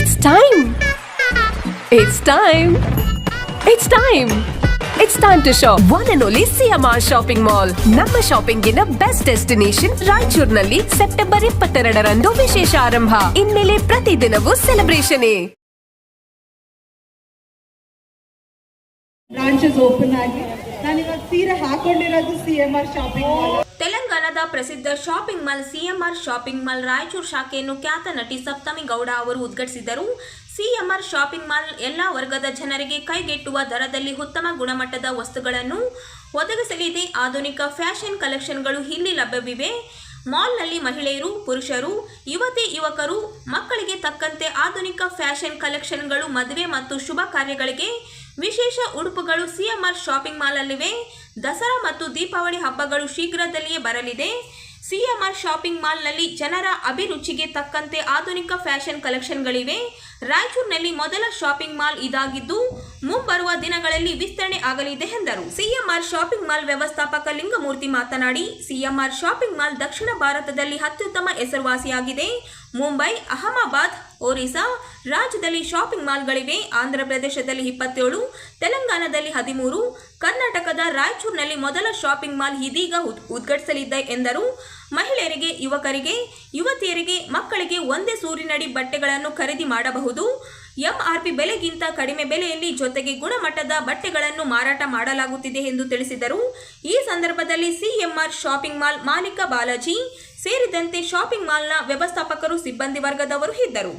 It's time. It's time. It's time. It's time to shop. One and only CMR Shopping Mall. ನಮ್ಮ shopping ನ best destination ರಾಯಚೂರಿನಲ್ಲಿ September 22ರಂದು ವಿಶೇಷ ಆರಂಭ. ಇನ್ಮೇಲೆ ಪ್ರತಿದಿನವೂ ಸೆಲೆಬ್ರೇಷನ್. ಬ್ರಾಂಚಸ್ ಓಪನ್ ಆಗಿ ನಾನಿವಾಗ ಸೀರೆ ಹಾಕೊಂಡಿರೋದು CMR ಶಾಪಿಂಗ್ ಮಾಲ್. ತೆಲಂಗಾಣದ ಪ್ರಸಿದ್ಧ shopping mall CMR shopping mall Raichur ಶಾಖೆಯನ್ನು ಖ್ಯಾತ ನಟಿ ಸಪ್ತಮಿ ಗೌಡ ಅವರು ಉದ್ಘಾಟಿಸಿದರು. CMR ಶಾಪಿಂಗ್ ಮಾಲ್ ಎಲ್ಲ ವರ್ಗದ ಜನರಿಗೆ ಕೈಗೆಟುವ ದರದಲ್ಲಿ ಉತ್ತಮ ಗುಣಮಟ್ಟದ ವಸ್ತುಗಳನ್ನು ಒದಗಿಸಲಿದೆ. ಆಧುನಿಕ ಫ್ಯಾಷನ್ ಕಲೆಕ್ಷನ್ಗಳು ಇಲ್ಲಿ ಲಭ್ಯವಿವೆ. ಮಾಲ್ನಲ್ಲಿ ಮಹಿಳೆಯರು, ಪುರುಷರು, ಯುವಕರು, ಮಕ್ಕಳಿಗೆ ತಕ್ಕಂತೆ ಆಧುನಿಕ ಫ್ಯಾಷನ್ ಕಲೆಕ್ಷನ್ಗಳು, ಮದುವೆ ಮತ್ತು ಶುಭ ಕಾರ್ಯಗಳಿಗೆ ವಿಶೇಷ ಉಡುಪುಗಳು CMR ಶಾಪಿಂಗ್ ಮಾಲ್ನಲ್ಲಿವೆ. ದಸರಾ ಮತ್ತು ದೀಪಾವಳಿ ಹಬ್ಬಗಳು ಶೀಘ್ರದಲ್ಲಿಯೇ ಬರಲಿದೆ. CMR ಶಾಪಿಂಗ್ ಮಾಲ್ನಲ್ಲಿ ಜನರ ಅಭಿರುಚಿಗೆ ತಕ್ಕಂತೆ ಆಧುನಿಕ ಫ್ಯಾಷನ್ ಕಲೆಕ್ಷನ್ಗಳಿವೆ. ರಾಯಚೂರಿನಲ್ಲಿ ಮೊದಲ ಶಾಪಿಂಗ್ ಮಾಲ್ ಇದಾಗಿದ್ದು ಮುಂಬರುವ ದಿನಗಳಲ್ಲಿ ವಿಸ್ತರಣೆ ಆಗಲಿದೆ ಎಂದರು. CMR ಶಾಪಿಂಗ್ ಮಾಲ್ ವ್ಯವಸ್ಥಾಪಕ ಲಿಂಗಮೂರ್ತಿ ಮಾತನಾಡಿ, CMR ಶಾಪಿಂಗ್ ಮಾಲ್ ದಕ್ಷಿಣ ಭಾರತದಲ್ಲಿ ಅತ್ಯುತ್ತಮ ಹೆಸರುವಾಸಿಯಾಗಿದೆ. ಮುಂಬೈ, ಅಹಮದಾಬಾದ್, ಒರಿಸ್ಸಾ ರಾಜ್ಯದಲ್ಲಿ ಶಾಪಿಂಗ್ ಮಾಲ್ಗಳಿವೆ. ಆಂಧ್ರ ಪ್ರದೇಶದಲ್ಲಿ 27, ತೆಲಂಗಾಣದಲ್ಲಿ 13, ಕರ್ನಾಟಕದ ರಾಯಚೂರಿನಲ್ಲಿ ಮೊದಲ ಶಾಪಿಂಗ್ ಮಾಲ್ ಇದೀಗ ಉದ್ಘಾಟಿಸಲಿದೆ ಎಂದರು. ಮಹಿಳೆಯರಿಗೆ, ಯುವಕರಿಗೆ, ಯುವತಿಯರಿಗೆ, ಮಕ್ಕಳಿಗೆ ಒಂದೇ ಸೂರಿನಡಿ ಬಟ್ಟೆಗಳನ್ನು ಖರೀದಿ ಮಾಡಬಹುದು. MRP ಬೆಲೆಗಿಂತ ಕಡಿಮೆ ಬೆಲೆಯಲ್ಲಿ ಜೊತೆಗೆ ಗುಣಮಟ್ಟದ ಬಟ್ಟೆಗಳನ್ನು ಮಾರಾಟ ಮಾಡಲಾಗುತ್ತಿದೆ ಎಂದು ತಿಳಿಸಿದರು. ಈ ಸಂದರ್ಭದಲ್ಲಿ CMR ಶಾಪಿಂಗ್ ಮಾಲ್ ಮಾಲೀಕ ಬಾಲಾಜಿ ಸೇರಿದಂತೆ ಶಾಪಿಂಗ್ ಮಾಲ್ನ ವ್ಯವಸ್ಥಾಪಕರು, ಸಿಬ್ಬಂದಿ ವರ್ಗದವರು ಇದ್ದರು.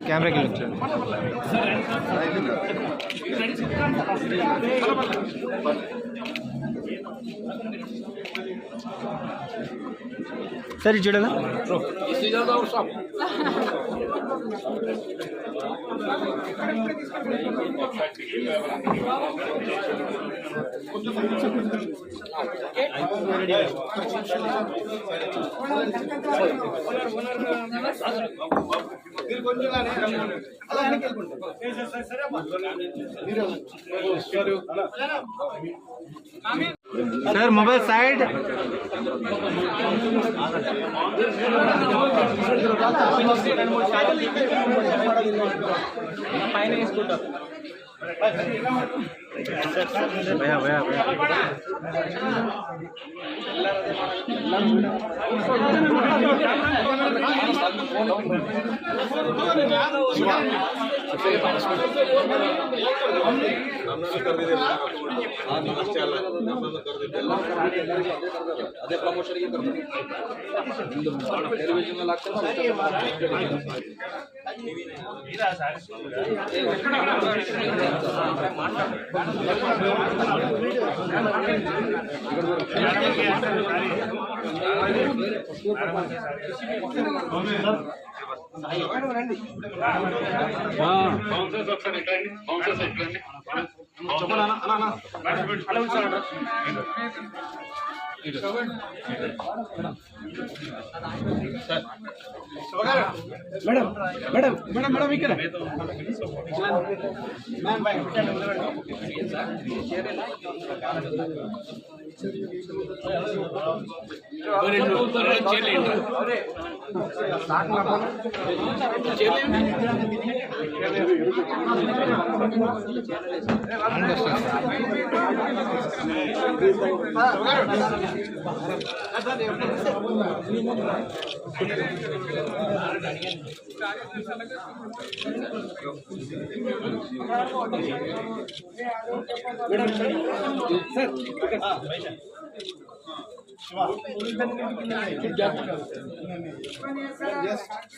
कैमरे के सर जुड़ेगा सर मोबाइल साइड भैया भैया भैया ಅದೇ promotion television madam madam madam madam ma'am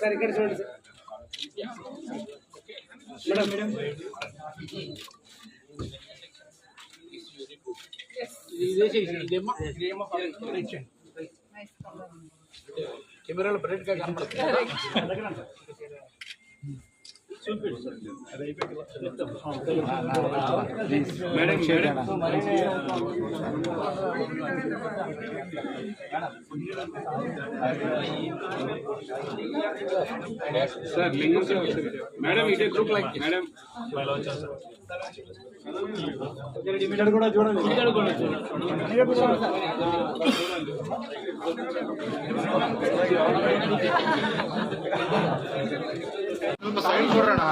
sir ಈ ಕಡೆ చూడండి ಸರ್ ಮೇಡಮ್ కెమెరాలో బ్రైట్ గా కనపడుతుంది మేడం సార్ లింగం సార్ మేడం ఇదే గ్రూప్ లైక్ మేడం ఇమిటర్ కూడా చూడండి సైడ్ చూడరా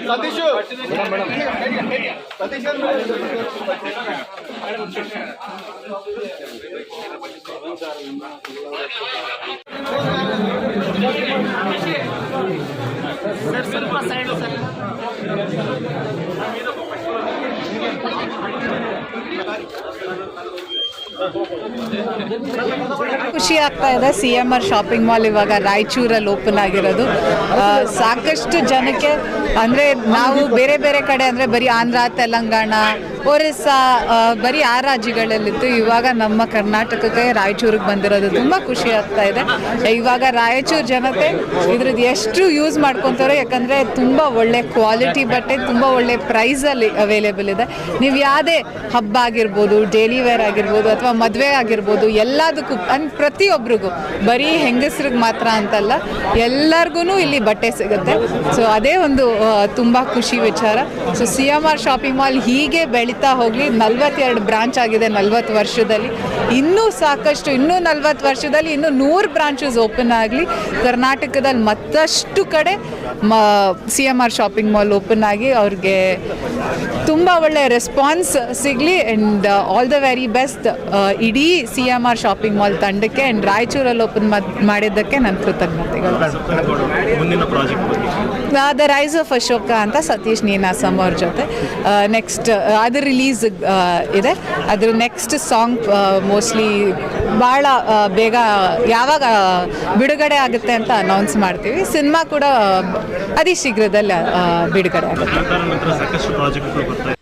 సతీష్ సతీష్ ಸ್ವಲ್ಪ ಸೈಡ್ ಸರ್ ಖುಷಿ ಆಗ್ತಾ ಇದೆ CMR ಶಾಪಿಂಗ್ ಮಾಲ್ ಇವಾಗ ರಾಯಚೂರಲ್ಲಿ ಓಪನ್ ಆಗಿರೋದು. ಸಾಕಷ್ಟು ಜನಕ್ಕೆ ಅಂದರೆ ನಾವು ಬೇರೆ ಬೇರೆ ಕಡೆ ಅಂದರೆ ಬರೀ ಆಂಧ್ರ, ತೆಲಂಗಾಣ, ಒರಿಸ್ಸಾ ಬರೀ ಆ ರಾಜ್ಯಗಳಲ್ಲಿತ್ತು. ಇವಾಗ ನಮ್ಮ ಕರ್ನಾಟಕಕ್ಕೆ ರಾಯಚೂರಿಗೆ ಬಂದಿರೋದು ತುಂಬ ಖುಷಿ ಆಗ್ತಾ ಇದೆ. ಇವಾಗ ರಾಯಚೂರು ಜನತೆ ಇದ್ರದ್ದು ಎಷ್ಟು ಯೂಸ್ ಮಾಡ್ಕೊತಾರೆ, ಯಾಕಂದರೆ ತುಂಬ ಒಳ್ಳೆ ಕ್ವಾಲಿಟಿ ಬಟ್ಟೆ ತುಂಬ ಒಳ್ಳೆ ಪ್ರೈಸಲ್ಲಿ ಅವೈಲೇಬಲ್ ಇದೆ. ನೀವು ಯಾವುದೇ ಹಬ್ಬ ಆಗಿರ್ಬೋದು, ಡೈಲಿ ವೇರ್ ಆಗಿರ್ಬೋದು ಅಥವಾ ಮದುವೆ ಆಗಿರ್ಬೋದು, ಎಲ್ಲದಕ್ಕೂ ಪ್ರತಿಯೊಬ್ಬರಿಗೂ, ಬರೀ ಹೆಂಗಸ್ರಿಗೆ ಮಾತ್ರ ಅಂತಲ್ಲ, ಎಲ್ಲರಿಗೂ ಇಲ್ಲಿ ಬಟ್ಟೆ ಸಿಗುತ್ತೆ. ಸೊ ಅದೇ ಒಂದು ತುಂಬ ಖುಷಿ ವಿಚಾರ. ಸೊ CMR ಶಾಪಿಂಗ್ ಮಾಲ್ ಹೀಗೆ ಬೆಳೀತಾ ಹೋಗಲಿ. 42 ಬ್ರಾಂಚ್ ಆಗಿದೆ 40 ವರ್ಷದಲ್ಲಿ. ಇನ್ನೂ ಸಾಕಷ್ಟು, ಇನ್ನೂ 40 ವರ್ಷದಲ್ಲಿ ಇನ್ನೂ 100 ಬ್ರಾಂಚಸ್ ಓಪನ್ ಆಗಲಿ. ಕರ್ನಾಟಕದಲ್ಲಿ ಮತ್ತಷ್ಟು ಕಡೆ CMR ಶಾಪಿಂಗ್ ಮಾಲ್ ಓಪನ್ ಆಗಿ ಅವ್ರಿಗೆ ತುಂಬ ಒಳ್ಳೆ ರೆಸ್ಪಾನ್ಸ್ ಸಿಗಲಿ. And all the very best ಇಡೀ CMR ಶಾಪಿಂಗ್ ಮಾಲ್ ತಂಡಕ್ಕೆ ಆ್ಯಂಡ್ ರಾಯಚೂರಲ್ಲಿ ಓಪನ್ ಮಾಡಿದ್ದಕ್ಕೆ ನನ್ನ ಕೃತಜ್ಞತೆಗಳು. ದ ರೈಸ್ ಆಫ್ ಅಶೋಕ ಅಂತ ಸತೀಶ್ ನೀನಾಸಂ ಅವ್ರ ಜೊತೆ ನೆಕ್ಸ್ಟ್ ಅದು ರಿಲೀಸ್ ಇದೆ. ಅದ್ರ ನೆಕ್ಸ್ಟ್ ಸಾಂಗ್ ಮೋಸ್ಟ್ಲಿ ಭಾಳ ಬೇಗ ಯಾವಾಗ ಬಿಡುಗಡೆ ಆಗುತ್ತೆ ಅಂತ ಅನೌನ್ಸ್ ಮಾಡ್ತೀವಿ. ಸಿನಿಮಾ ಕೂಡ ಅತಿ ಶೀಘ್ರದಲ್ಲಿ ಬಿಡುಗಡೆ ಆಗುತ್ತೆ.